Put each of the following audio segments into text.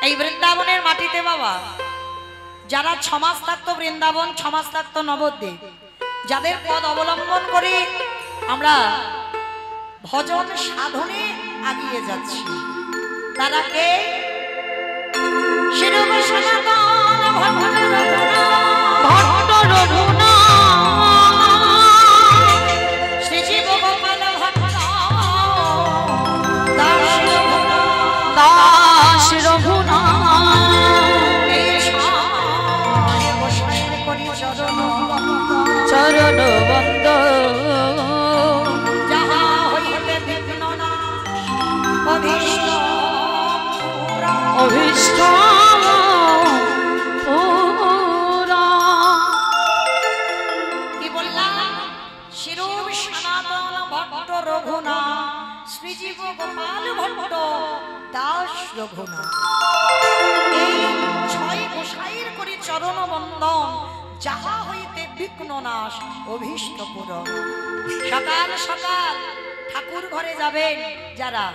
এই বৃন্দাবনের মাটিতে বাবা যারা ছমাস থাকতো বৃন্দাবন, ছমাস থাকতো নবদ্বীপ, যাদের পদ অবলম্বন করে আমরা ভজন সাধনে এগিয়ে যাচ্ছি, তারা কে? শিরব সনাতন ভট্ট রঘুনাথ, শ্রীজীব গোপাল ভট্ট দাস রঘুনাথ, এই ছয় গোসাইয়ের করি চরণ চরণ বন্দ, যাহা হইতে বিঘ্ন নাশ অভীষ্ট অভীষ্ট কি বললাম? শিরব সনাতন ভট্ট রঘুনাথ, শ্রীজীব গোপাল ভট্ট দাস রঘুনাথ, এই ছয় গোসাইয়ের করি চরণ বন্দন, যাহা হইতে বিঘ্ন নাশ অভীষ্ট পূরণ। সকাল সকাল ঠাকুর ঘরে যাবেন যারা,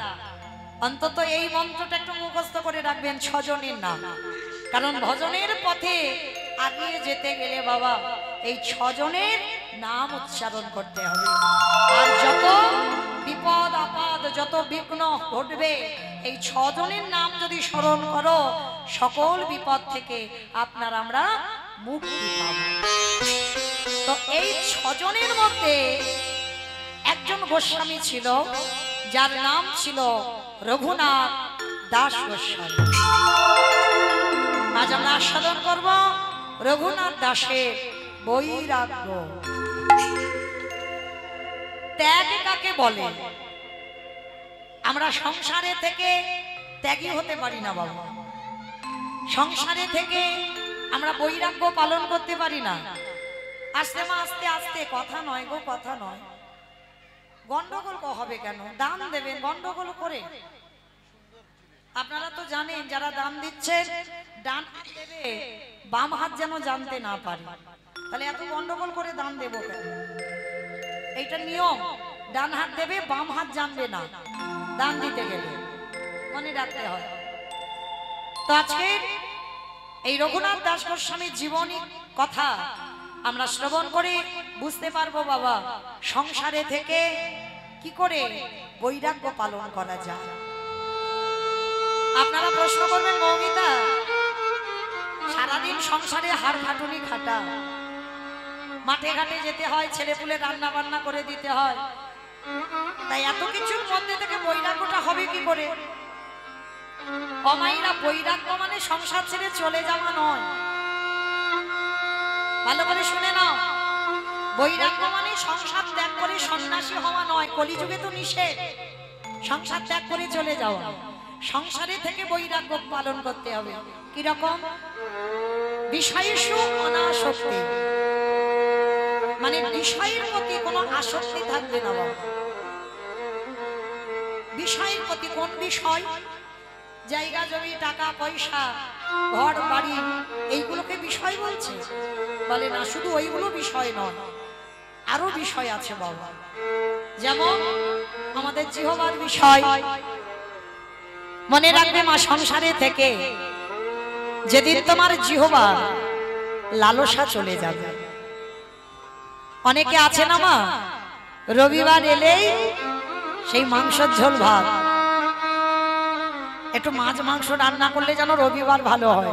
অন্তত এই মন্ত্রটা একটু মুখস্থ করে রাখবেন, ছজনের নাম। কারণ ভজনের পথে আগিয়ে যেতে গেলে বাবা এই ছজনের নাম উচ্চারণ করতে হবে। আর যত বিপদ আপদ, যত বিঘ্ন ঘটবে, এই ছজনের নাম যদি স্মরণ করো, সকল বিপদ থেকে আপনার আমরা মুক্তি পাব। তো এই ছজনের মধ্যে একজন গোস্বামী ছিল, যার নাম ছিল রঘুনাথ দাস গোস্বামী। আজ আমরা আস্বাদন করব রঘুনাথ দাসের বৈরাগ্য। ত্যাগ কাকে বলে? আমরা সংসারে থেকে ত্যাগী হতে পারি না বাবা, সংসারে থেকে আমরা বৈরাগ্য পালন করতে পারি না। আস্তে আস্তে আস্তে, কথা নয় গো, কথা নয়। গন্ডগোল হবে কেন? দান দেবেন, গন্ডগোল করে। আপনারা তো জানেন যারা দান দিচ্ছেন, ডান দেবে, বাম হাত যেন জানতে না পারে। তাহলে এত গন্ডগোল করে দান দেব কেন? এইটা নিয়ম। ডান হাত দেবে, বাম হাত জানবে না দান দিতে গেলে, মনে রাখতে হয়। তো আজকে এই রঘুনাথ দাস গোস্বামীর জীবনী কথা আমরা শ্রবণ করে বুঝতে পারবো বাবা সংসারে থেকে কি করে বৈরাগ্য পালন করা যায়। আপনারা প্রশ্ন করবেন, মৌমিতা সারাদিন সংসারে হাড় খাটুনি খাটা, মাঠে ঘাটে যেতে হয়, ছেলেপুলে রান্না বান্না করে দিতে হয়, তাই এত কিছুর মধ্যে থেকে বৈরাগ্যটা হবে কি করে? অমাইরা, বৈরাগ্য মানে সংসার ছেড়ে চলে যাওয়া নয়। ভালো করে শুনে নাও, বৈরাগ্য মানে সংসার ত্যাগ করে সন্ন্যাসী হওয়া নয়। কলিযুগে তো নিষেধ সংসার ত্যাগ করে চলে যাওয়া। সংসারে থেকে বৈরাগ্য পালন করতে হবে। কিরকম? বিষয়েষু অনাসক্তি, মানে বিষয়ের প্রতি কোনো আসক্তি থাকবে না বাবা। বিষয়ের প্রতি কোন বিষয়? জায়গা জমি, টাকা পয়সা, ঘর বাড়ি, এইগুলোকে বিষয় বলছে? বলে না, শুধু ওইগুলো বিষয় নয়, আরো বিষয় আছে বাবা। যেমন আমাদের জিহ্বার বিষয়। মনে রাখবে মা, সংসারে থেকে যেদিন তোমার জিহ্বার লালসা চলে যাবে, অনেকে আছে না মা, রবিবার এলেই সেই মাংসের ঝোল ভাত, একটু মাছ মাংস রান্না করলে যেন রবিবার ভালো হয়।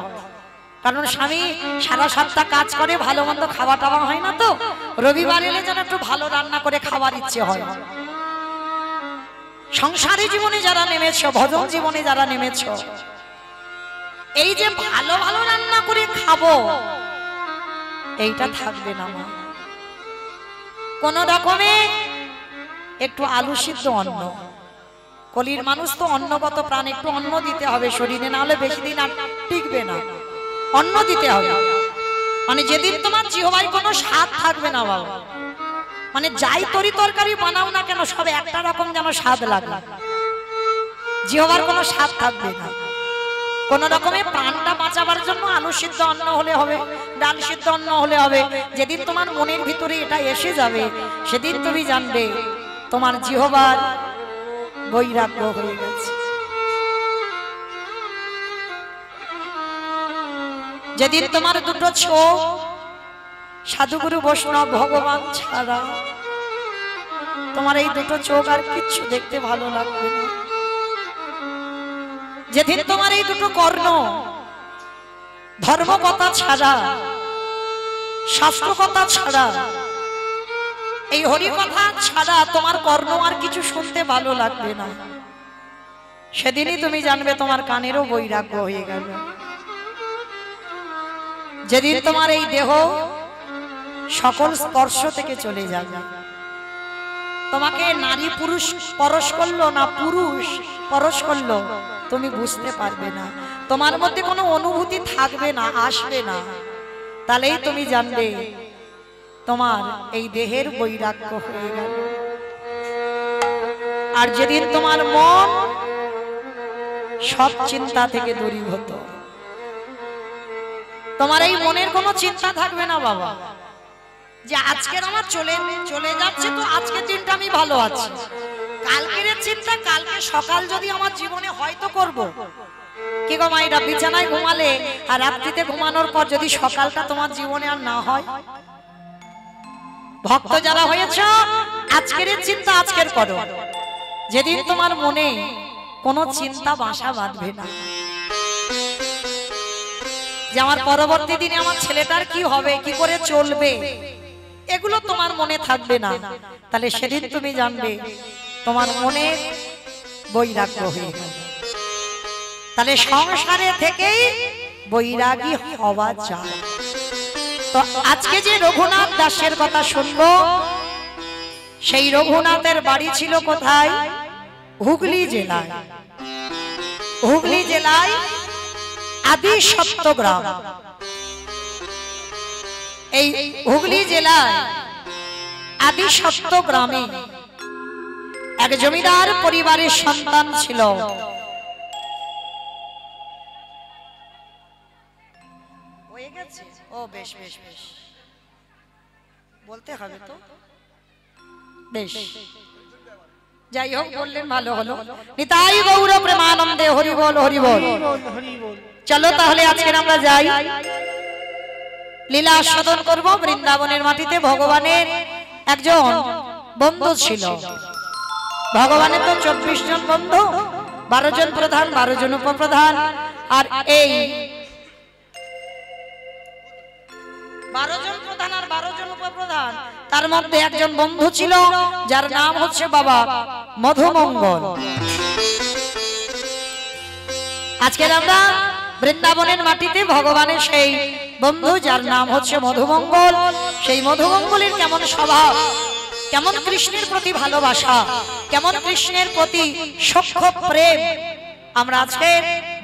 কারণ স্বামী সারা সপ্তাহ কাজ করে, ভালো মন্দ খাওয়া টাওয়া হয় না, তো রবিবার এলে যেন একটু ভালো রান্না করে খাওয়ার ইচ্ছে হয়। সংসারী জীবনে যারা নেমেছ, ভজন জীবনে যারা নেমেছ, এই যে ভালো ভালো রান্না করে খাবো, এইটা থাকবে না মা। কোন রকমে একটু আলু সিদ্ধ অন্ন, কলির মানুষ তো অন্নগত প্রাণ, একটু অন্ন দিতে হবে শরীরে, না হলে বেশি দিন আর টিকবে না। অন্ন দিতে হবে। মানে যেদিন তোমার জিহ্বায় কোনো স্বাদ থাকবে না বাবা, মানে যাই তরি তরকারি বানাও না কেন, সব একটা রকম যেন স্বাদ লাগে, জিহ্বার কোনো স্বাদ থাকবে না। কোন রকমে প্রাণটা বাঁচাবার জন্য আলু সিদ্ধ অন্ন হলে হবে, ডাল সিদ্ধ অন্ন হলে হবে। যেদিন তোমার মনের ভিতরে এটা এসে যাবে, সেদিন তুমি জানবে তোমার জিহ্বার বৈরাগ্য হয়ে গেছে। যেদিন তোমার দুটো চোখ সাধুগুরু বৈষ্ণব ভগবান ছাড়া তোমার এই দুটো চোখ আর কিচ্ছু দেখতে ভালো লাগবে না, যেদিন তোমার এই দুটো কর্ণ ধর্ম কথা ছাড়া শাস্ত্র কথা ছাড়া এই হরি কথা ছাড়া তোমার কর্ণ আর কিছু শুনতে ভালো লাগবে না, সেদিনই তুমি জানবে তোমার কানেরও বৈরাগ্য হয়ে গেল। যেদিন তোমার এই দেহ সকল স্পর্শ থেকে চলে যাবে, তোমাকে নারী পুরুষ পরশ করলো না পুরুষ পরশ করলো তুমি বুঝতে পারবে না, তোমার মধ্যে কোনো অনুভূতি থাকবে না, আসবে না, তাহলেই তুমি জানবে তোমার এই দেহের বৈরাগ্য হয়ে গেল। আর যেদিন তোমার মন সব চিন্তা থেকে দূরীভূত, তোমার এই মনের কোনো চিন্তা থাকবে না বাবা, যে আজকের আমার চলে যাচ্ছে তো আজকের দিনটা আমি ভালো আছি, কালকের চিন্তা কালকে সকাল যদি আমার জীবনে হয়তো করব। কি গো মায়েরা, বিছানায় ঘুমালে আর রাত্রিতে ঘুমানোর পর যদি সকালটা তোমার জীবনে আর না হয়, ভক্ত যারা হয়েছ আজকের চিন্তা আজকের করো, যেদিন তোমার মনে কোনো চিন্তা বাসা বাঁধবে না যে আমার পরবর্তী দিনে আমার ছেলেটার কি হবে, কি করে চলবে, এগুলো তোমার মনে থাকবে না, তাহলে সেদিন তুমি জানবে তোমার মনে বৈরাগ্য হয়ে গেল। তাহলে সংসারে থেকেই বৈরাগী হওয়া যায়। তো আজকে যে রঘুনাথ দাসের কথা শুনবো, সেই রঘুনাথের বাড়ি ছিল কোথায়? হুগলি জেলায়। হুগলি জেলায় আদি সপ্তগ্রাম। এই হুগলি জেলায় আদি সপ্তগ্রামে এক জমিদার পরিবারের সন্তান ছিল। হয়ে গেছে? ও বেশ বেশ বেশ, বলতে হবে তো, বেশ, যাই হোক বললেন ভালো হলো। নিতাই গৌর প্রেমানন্দে হরি বল হরি বল। চলো তাহলে আজকে আমরা যাই, লীলা আস্বাদন করব। বৃন্দাবনের মাটিতে ভগবানের একজন বন্ধু ছিল। ভগবানের তো 24 জন বন্ধু, 12 জন প্রধান, 12 জন উপপ্রধান, আর এই 12 জন প্রধান আর 12 জন উপপ্রধান, তার মধ্যে একজন বন্ধু ছিল যার নাম হচ্ছে বাবা মধুমঙ্গল। আজকে আমরা বৃন্দাবনের মাটিতে ভগবানের সেই বন্ধু যার নাম হচ্ছে মধুমঙ্গল, সেই মধুমঙ্গলের কেমন স্বভাব, কেমন কৃষ্ণের প্রতি ভালোবাসা, কেমন কৃষ্ণের প্রতি সখ্য প্রেম আমরা আজকে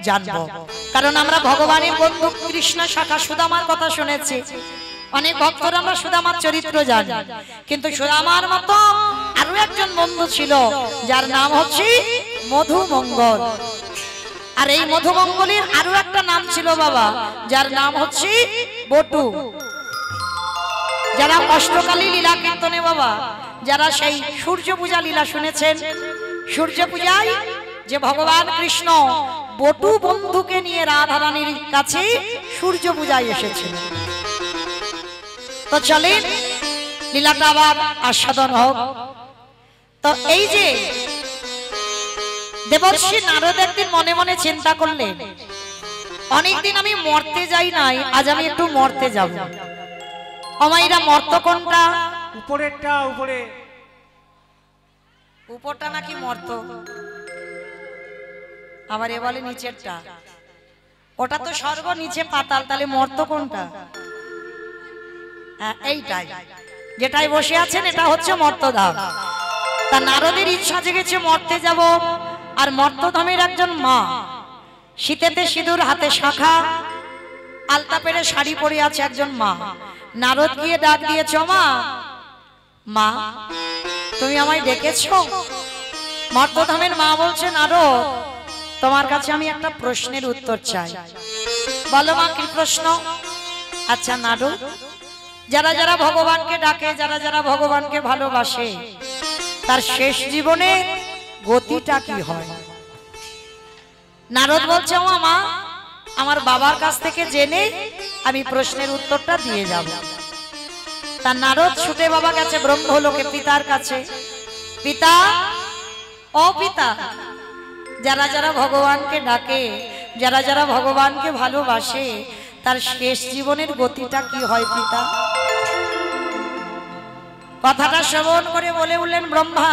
জানবো। কারণ আমরা ভগবানের বন্ধু কৃষ্ণ শাখা সুদামার কথা শুনেছি, অনেক ভক্তরা আমরা সুদামার চরিত্র জানি, কিন্তু সুদামার মতো আরো একজন বন্ধু ছিল যার নাম হচ্ছে মধুমঙ্গল। আর এই মধুমঙ্গলের আরো একটা নাম ছিল বাবা, যার নাম হচ্ছে বটু। যারা অষ্টকালী লীলা কীর্তনে বাবা, যারা সেই সূর্য পূজা লীলা শুনেছেন, সূর্য পূজায় যে ভগবান কৃষ্ণ বটু বন্ধুকে নিয়ে রাধা রানীর কাছে সূর্য পূজায় এসেছিল। তো চলেন লীলাটা আবার আস্বাদন হোক। তো এই যে দেবর্ষি নারদ একদিন মনে মনে চিন্তা করলেন, অনেকদিন আমি মরতে যাই নাই, আজ আমি একটু মরতে যাব। অমাইরা মর্ত কোনটা? উপরেরটা, উপরে উপরটা নাকি মর্ত? আবার এ বলে নিচেরটা। ওটা তো স্বর্গ, নিচে পাতাল, তাহলে মর্ত কোনটা? হ্যাঁ এইটাই, যেটাই বসে আছেন এটা হচ্ছে মর্তধাম। তা নারদের ইচ্ছা জেগেছে মর্তে যাব, আর মর্তধামের একজন মা শীতেতে সিঁদুর, হাতে শাখা, আলতা পেরে শাড়ি পরে আছে একজন মা। নারদ গিয়ে ডাক দিয়েছ, মা মা তুমি আমায় ডেকেছো? মর্তধামের মা বলছে, নারদ তোমার কাছে আমি একটা প্রশ্নের উত্তর চাই। বলো মা কি প্রশ্ন? আচ্ছা নারদ, যারা যারা ভগবানকে ডাকে, যারা যারা ভগবানকে ভালোবাসে, তার শেষ জীবনে গতিটা কি হয়? নারদ বলছে, ও মা আমার বাবার কাছ থেকে জেনে আমি প্রশ্নের উত্তরটা দিয়ে যাব। তার নারদ ছুটে বাবা গেছে ব্রহ্মলোকে পিতার কাছে। পিতা, ও পিতা, যারা যারা ভগবানকে ডাকে, যারা যারা ভগবানকে ভালোবাসে, তার শেষ জীবনের গতিটা কি হয় পিতা? কথাটা শ্রবণ করে বলে উঠলেন ব্রহ্মা,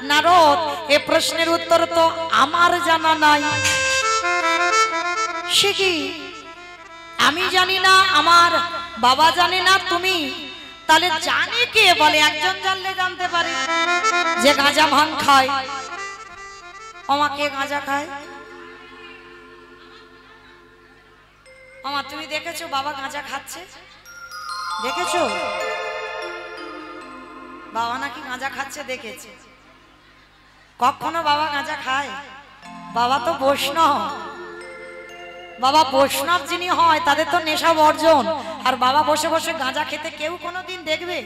নারদ, এ প্রশ্নের উত্তর তো আমার জানা নাই। সে কি? আমি জানি না, আমার বাবা জানে না, তুমি তাহলে জানে কে? বলে একজন জানলে জানতে পারে, যে গাঁজা ভাঙ খায়। আমাকে গাঁজা খায়? আমার তুমি দেখেছো বাবা গাঁজা খাচ্ছে? দেখেছো বাবা নাকি গাঁজা খাচ্ছে? দেখেছে? কখনো বাবা গাঁজা খায়? বাবা তো বৈষ্ণব। বাবা বৈষ্ণব যিনি হয় তাদের তো নেশা বর্জন, আর বাবা বসে বসে গাঁজা খেতে কেউ কোনোদিন দেখবে?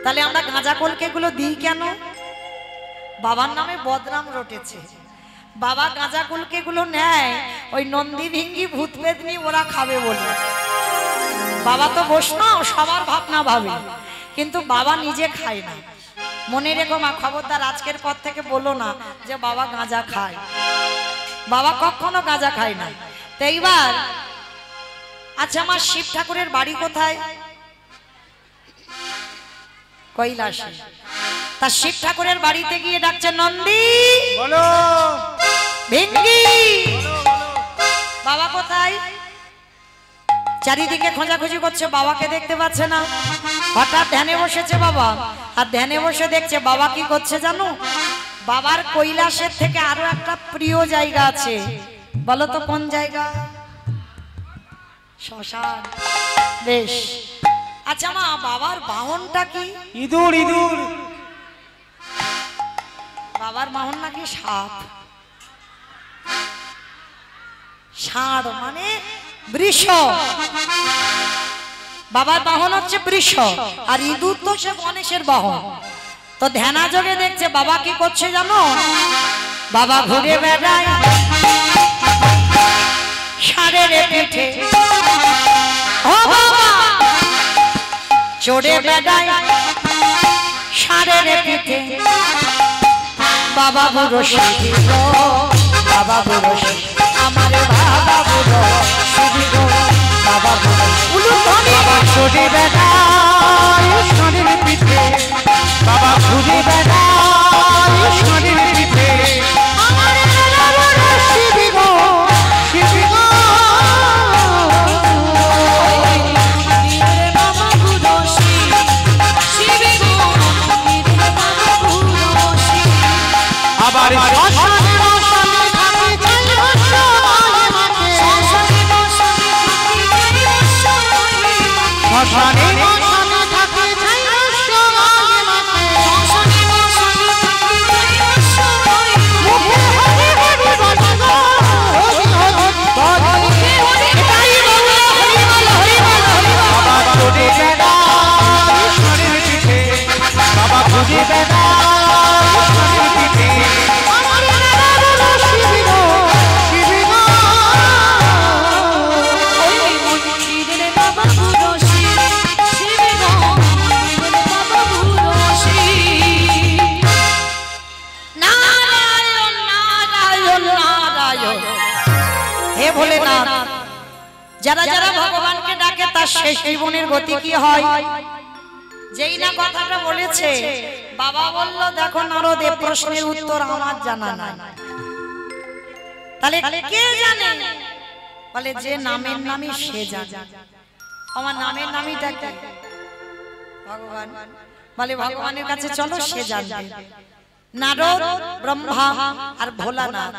তাহলে আমরা গাঁজা কলকে গুলো দিই কেন? বাবার নামে বদনাম রটেছে। বাবা গাঁজা কলকে গুলো নেয় ওই নন্দী ভিঙ্গি ভূত পেতনি ওরা খাবে বলে। বাবা তো বৈষ্ণব, সবার ভাবনা ভাবে, কিন্তু বাবা নিজে খায় না। মনে রেখো মা, খবরদার আজকের পর থেকে বলো না যে বাবা গাঁজা খায়। বাবা কখনো গাঁজা খায় না। তো এইবার আচ্ছা, আমার শিব ঠাকুরের বাড়ি কোথায়? কৈলাসে। তা শিব ঠাকুরের বাড়িতে গিয়ে ডাকছে, নন্দী, বলো, ভিঙ্গি, বাবা কোথায়? চারিদিকে খোঁজাখুঁজি করছে, বাবাকে দেখতে পাচ্ছে না। হঠাৎ ধ্যানে বসেছে বাবা, আর ধ্যানে বসে দেখছে বাবা কি করছে জানো? বাবার কৈলাসের থেকে আরো একটা প্রিয় জায়গা আছে। বলো তো কোন জায়গা? শ্মশান। বেশ, আচ্ছা মা, বাবার বাহনটা কি? ইঁদুর। ইঁদুর। বাবার বাহন নাকি সাপ। ষাঁড় মানে বৃষ। বাবার বাহন হচ্ছে বৃষ, আর ইঁদুর তো সে গণেশের বাহন। তো ধ্যানাযোগে দেখছে বাবা কি করছে জানো? বাবা ঘুরে বেড়ায় ষাঁড়ের পিঠে, ও বাবা চড়ে বেড়ায় ষাঁড়ের পিঠে। বাবা বুড়ো শিবি গো, বাবা বুড়ো শিবি, আমার বাবা বুড়ো শিবি গো, বাবা বুড়ো বাবা চড়ে বেড়ায় ষাঁড়ের পিঠে, বাবা ঘুরে বেড়ায় ষাঁড়ের পিঠে। আমার বাবা বুড়ো শিবি গো, শিবি গো, বাবা বুড়ো শিবি গো, বাবা বুড়ো শিবি। আবার শ্মশানে বসানে থাকে যাই বসায় মাকে, শ্মশানে বসানে থাকে যাই বসায় মাকে, শ্মশানে বসানে থাকে যাই বসায় মাকে, শ্মশানে বসানে থাকে যাই বসায় মাকে। মুখে হরি হরি বলে গো, হরি হরি বলে, মুখে হরি এটাই বলে হরি বল, হরি বল, হরি বল। বাবা চড়ে বেড়ায় ষাঁড়ের পিঠে, বাবা ঘুরে বেড়ায় ষাঁড়ের পিঠে। হে ভোলেনাথ, যারা যারা ভগবানকে ডাকে তার শেষ জীবনের গতি কি হয়? যেই না কথাটা বলেছে বাবা বলল, দেখো নারদ, এ প্রশ্নের উত্তর আমার জানা নাই। তাহলে কে জানে? বলে যে নামের নামই সে জানে। আমার নামের নামইটা কি? ভগবান। বলে ভগবানের কাছে চলো, সে জানবে। নারদ, ব্রহ্মা আর ভোলানাথ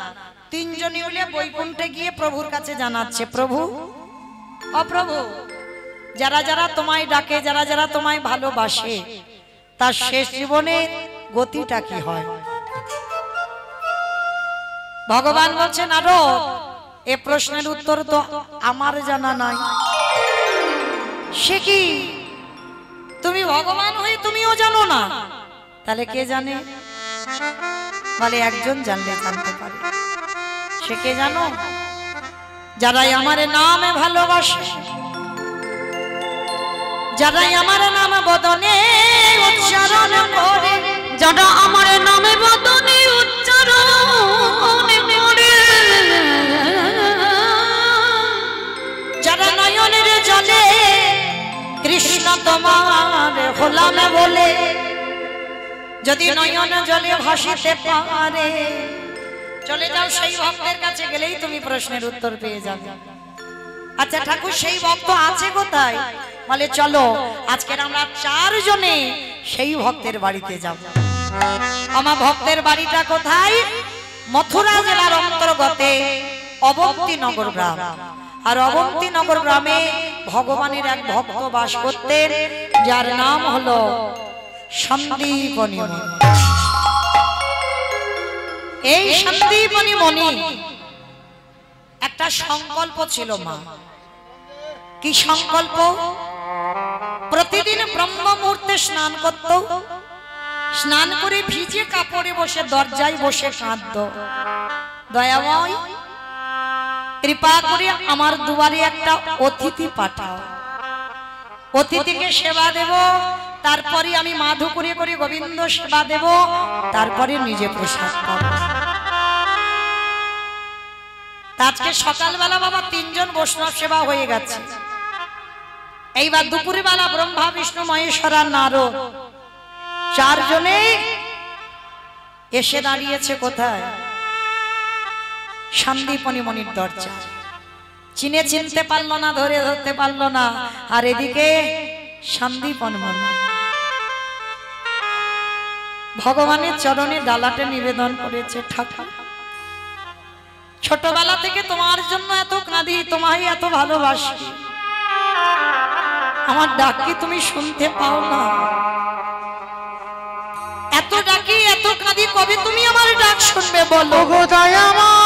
তিনজনই মিলে বৈকুণ্ঠে গিয়ে প্রভুর কাছে জানাচ্ছে, প্রভু, ও প্রভু, যারা যারা তোমায় ডাকে, যারা যারা তোমায় ভালোবাসে, তার শেষ জীবনে গতিটা কি হয়? ভগবান বলছেন, নারদ, এ প্রশ্নের উত্তর তো আমার জানা নাই। সে কি? তুমি ভগবান হয়ে তুমিও জানো না? তাহলে কে জানে? বলে একজন জানলে জানতে পারে। সে কে জানো? যারাই আমার নামে ভালোবাসে, যারাই আমার নাম বদনে উচ্চারণ করে, যারা আমার নামে বদনে উচ্চারণ করে, যারা নয়নের জলে কৃষ্ণ তোমার হলাম বলে, যদি নয়ন জলে ভাসিতে পারে, চলে যাও সেই ভক্তের কাছে, গেলেই তুমি প্রশ্নের উত্তর পেয়ে যাবে। আচ্ছা ঠাকুর সেই ভক্ত আছে কোথায়? বলে চলো আজকের আমরা 4 জনে সেই ভক্তের বাড়িতে যাব। আমার ভক্তের বাড়িটা কোথায়? মথুরা জেলার অন্তর্গতে অবন্তিনগর গ্রাম। আর অবন্তিনগর গ্রামে ভগবানের এক ভক্ত বাস করতেন, যার নাম হলো সন্দীপনী মুনি। এই সন্দীপনী মুনি একটা সংকল্প ছিল মা। কি সংকল্প? প্রতিদিন ব্রহ্ম মুহূর্তে স্নান করত, স্নান করে ভিজে কাপড়ে বসে দরজায় বসে কাঁদত, দয়াময় কৃপা করে আমার দুয়ারে একটা অতিথি পাঠাও, অতিথিকে সেবা দেব, তারপরে আমি মাধু করে করে গোবিন্দ সেবা দেব, তারপরে নিজে প্রসাদ পাবো। আজকে সকালবেলা বাবা 3 জন বৈষ্ণব সেবা হয়ে গেছে। এইবার দুপুরে বেলা ব্রহ্মা বিষ্ণু মহেশ্বর আর নারদ 4 জনে এসে দাঁড়িয়েছে কোথায়? সন্দীপনী মুনির দরজা। চিনতে পারলো না, ধরে ধরতে পারলো না। আর এদিকে সন্দীপনী মুনি ভগবানের চরণে ডালাটা নিবেদন করেছে, ঠাকুর ছোটবেলা থেকে তোমার জন্য এত কাঁদি, তোমায় এত ভালোবাসি, আমার ডাক কি তুমি শুনতে পাও না? এত ডাকি এত কাঁদি, কবে তুমি আমার ডাক শুনবে বলো? গো দয়াময়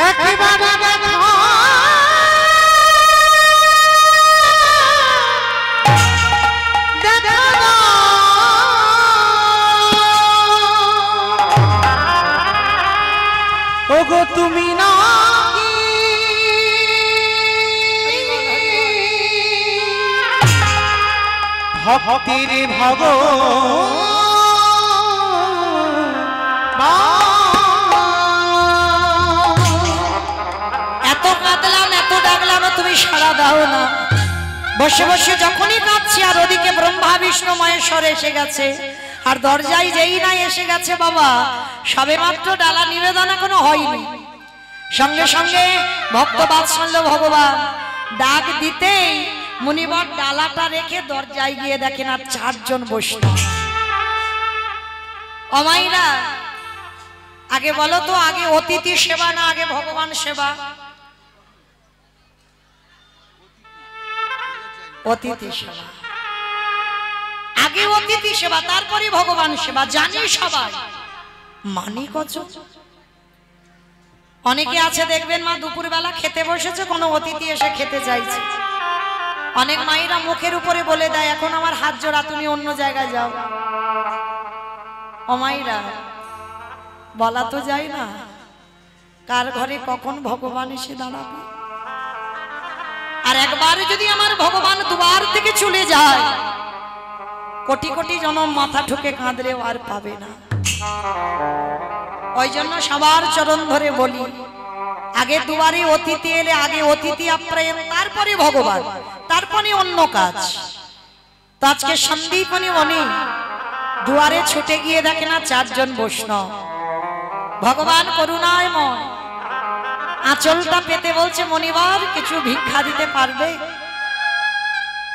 একেবারে দেখা ওগো তুমি না ভক্তির ভগ এত কাঁদলাম এত ডাকলাম তুমি সাড়া দাও না। বসে বসে যখনই কাঁদছি আর ওদিকে ব্রহ্মা বিষ্ণু মহেশ্বর এসে গেছে, আর দরজায় যেই না এসে গেছে বাবা, সবে মাত্র ডালা নিবেদন এখনো হয়নি, সঙ্গে সঙ্গে ভক্ত বাৎসল্য ভগবান ডাক দিতেই মুনিবর ডালাটা রেখে দরজায় গিয়ে দেখেন আর 4 জন বৈষ্ণব। অমাইরা আগে বলো তো, আগে অতিথি সেবা না আগে ভগবান সেবা? অতিথি সেবা আগে, অতিথি সেবা তারপরে ভগবান সেবা, জানি সবাই, মানি কত। অনেকে আছে দেখবেন মা দুপুর বেলা খেতে বসেছে, কোনো অতিথি এসে খেতে চাইছে, অনেক মায়েরা মুখের উপরে বলে দেয় এখন আমার হাত জোড়া, তুমি অন্য জায়গায় যাও। ও মায়েরা বলা তো যায় না কার ঘরে কখন ভগবান এসে দাঁড়াবে। আর একবার যদি আমার ভগবান দুয়ার থেকে চলে যায়, কোটি কোটি জনম মাথা ঠুকে কাঁদলেও আর পাবে না। ওই জন্য সবার চরণ ধরে বলি, আগে দুয়ারে অতিথি এলে আগে অতিথি আপ্যায়ন, তারপরে ভগবান, তারপরে অন্য কাজ। তো আজকে সন্দীপনী মুনি দুয়ারে ছুটে গিয়ে দেখে না 4 জন বৈষ্ণব। ভগবান করুণাময় আঁচলটা পেতে বলছে, মনিবার কিছু ভিক্ষা দিতে পারবে?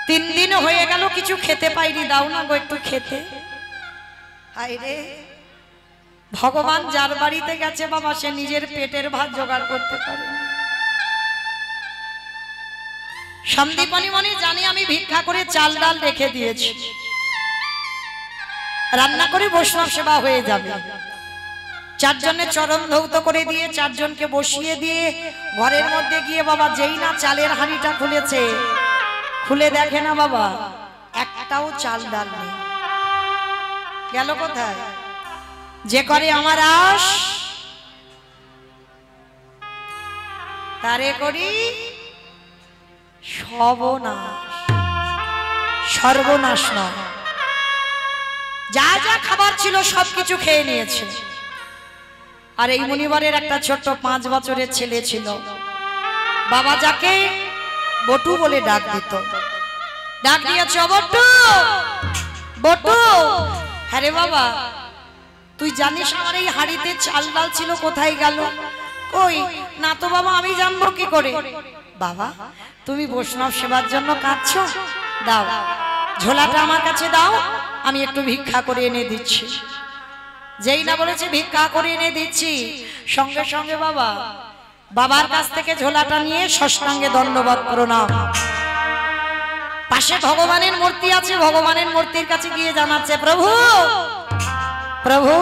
3 দিন হয়ে গেল কিছু খেতে পাইনি, দাও না গো একটু খেতে। হায় রে, ভগবান যার বাড়িতে গেছে বাবা সে নিজের পেটের ভাত জোগাড় করতে পারে। সন্দীপনী মুনি জানি আমি ভিক্ষা করে চাল ডাল রেখে দিয়েছি, রান্না করে বৈষ্ণব সেবা হয়ে যাবে। 4 জনের চরণ ধৌত করে দিয়ে 4 জনকে বসিয়ে দিয়ে ঘরের মধ্যে গিয়ে বাবা যেই না চালের হাঁড়িটা খুলেছে, খুলে দেখে না বাবা একটাও চাল ডাল নেই। গেল কোথায়? যে করে আমার আশ তারে করি সর্বনাশ। সর্বনাশ নয়, যা যা খাবার ছিল সবকিছু খেয়ে নিয়েছে। আর এই মুনিবারের একটা ছোট্ট 5 বছরের ছেলে ছিল, বাবা যাকে বটু বলে ডাক দিত। ডাক দিয়েছ বটু, বটু। হ্যাঁ রে বাবা, তুই জানিস আমার এই হাড়িতে চাল ডাল ছিল কোথায় গেল? কই না তো বাবা, আমি জানবো কি করে? বাবা তুমি বৈষ্ণব সেবার জন্য কাঁদছো, দাও ঝোলাটা আমার কাছে দাও, আমি একটু ভিক্ষা করে এনে দিচ্ছি। যেই না বলেছে ভিক্ষা করে এনে দিচ্ছি, সঙ্গে সঙ্গে বাবা বাবার কাছ থেকে ঝোলাটা নিয়ে ষষ্ঠাঙ্গে দণ্ডবত প্রণাম। পাশে ভগবানের মূর্তি আছে, ভগবানের মূর্তির কাছে গিয়ে জানাচ্ছে, প্রভু প্রভু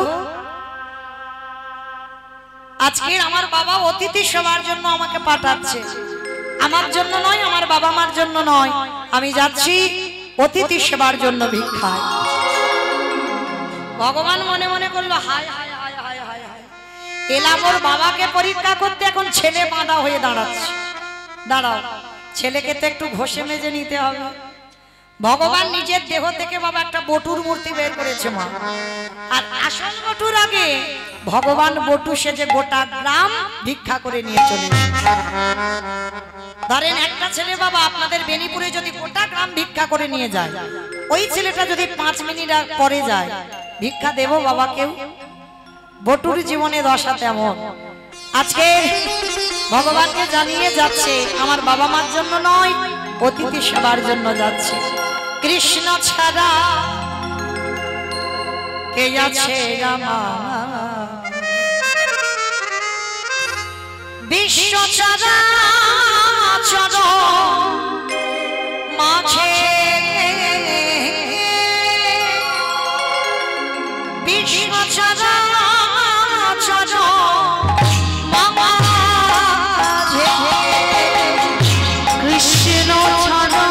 আজকে আমার বাবা অতিথি সেবার জন্য আমাকে পাঠাচ্ছে। আমার জন্য নয়, আমার বাবা মার জন্য নয়, আমি যাচ্ছি অতিথি সেবার জন্য ভিক্ষায়। ভগবান মনে মনে করলো, হায় হায় হায় হায় হায় হায়, এলাম ওর বাবাকে পরীক্ষা করতে, এখন ছেলে বাঁধা হয়ে দাঁড়াচ্ছে। দাঁড়াও, ছেলেকে তো একটু ঘষে মেজে নিতে হবে। ভগবান নিজের দেহ থেকে বাবা একটা বটুর মূর্তি বের করেছে মা। আর আসল বটুর আগে ভগবান বটু সেজে গোটা গ্রাম ভিক্ষা করে নিয়ে চলে। ধরেন একটা ছেলে বাবা আপনাদের বেনিপুরে যদি গোটা গ্রাম ভিক্ষা করে নিয়ে যায়, ওই ছেলেটা যদি 5 মিনিট পরে যায়, ভিক্ষা দেব বাবা কেউ? বটুর জীবনে দশা তেমন। আজকে ভগবানকে জানিয়ে যাচ্ছে, আমার বাবা মার জন্য নয়, অতিথি সেবার জন্য যাচ্ছে। কৃষ্ণ ছাড়া কে আছে আমার, বিশ্ব ছাড়া চলো মাঝে, বিশ্ব ছাড়া চলো মাঝে, কৃষ্ণ ছাড়া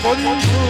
বন্ধু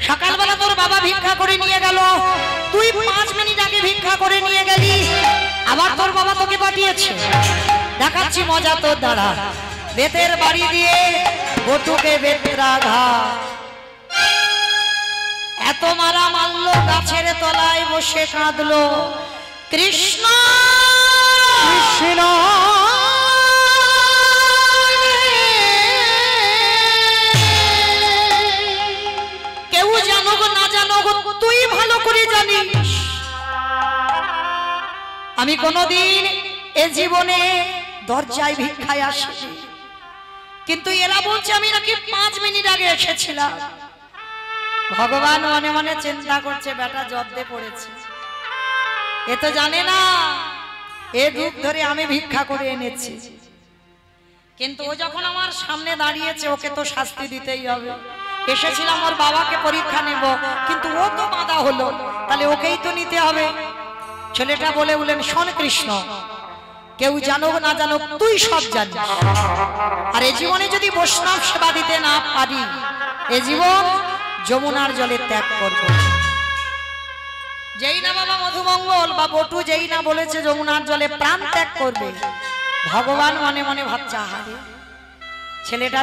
সকালবেলা তোর বাবা ভিক্ষা করে নিয়ে গেল, তুই 5 মিনিট আগে ভিক্ষা করে নিয়ে গেলি, আবার তোর বাবা তোকে পাঠিয়েছে। দেখাচ্ছি মজা তোর দ্বারা। বেতের বাড়ি দিয়ে বটুকে বেতের আঘাত, এত মারা মারলো, গাছের তলায় বসে কাঁদলো, কৃষ্ণ কৃষ্ণ। কেউ জানুক না জানুক, তুই ভালো করে জানিস আমি কোনদিন এ জীবনে দরজায় ভিক্ষায় আসে, কিন্তু এরা বলছে আমি নাকি 5 মিনিট আগে এসেছিলাম। ভগবান মনে মনে চিন্তা করছে বেটা জব্দে পড়েছে, এ তো জানে না এ যুগ ধরে আমি ভিক্ষা করে এনেছি। কিন্তু ও যখন আমার সামনে দাঁড়িয়েছে ওকে তো শাস্তি দিতেই হবে। এসেছিলাম ওর বাবাকে পরীক্ষা নেব, কিন্তু ও তো বাধা হলো, তাহলে ওকেই তো নিতে হবে। ছেলেটা বলে বলেন, শোন কৃষ্ণ, কেউ জানুক না জানুক তুই সব জানিস, আর এ জীবনে যদি বৈষ্ণব সেবা দিতে না পারি এ জীবন যমুনার জলে ত্যাগ করব। যেই না বাবা মধুমঙ্গল বা বটু যেই না বলেছে যমুনার জলে প্রাণ ত্যাগ করবে, ভগবান মনে মনে ভাবছে আহারে ছেলেটা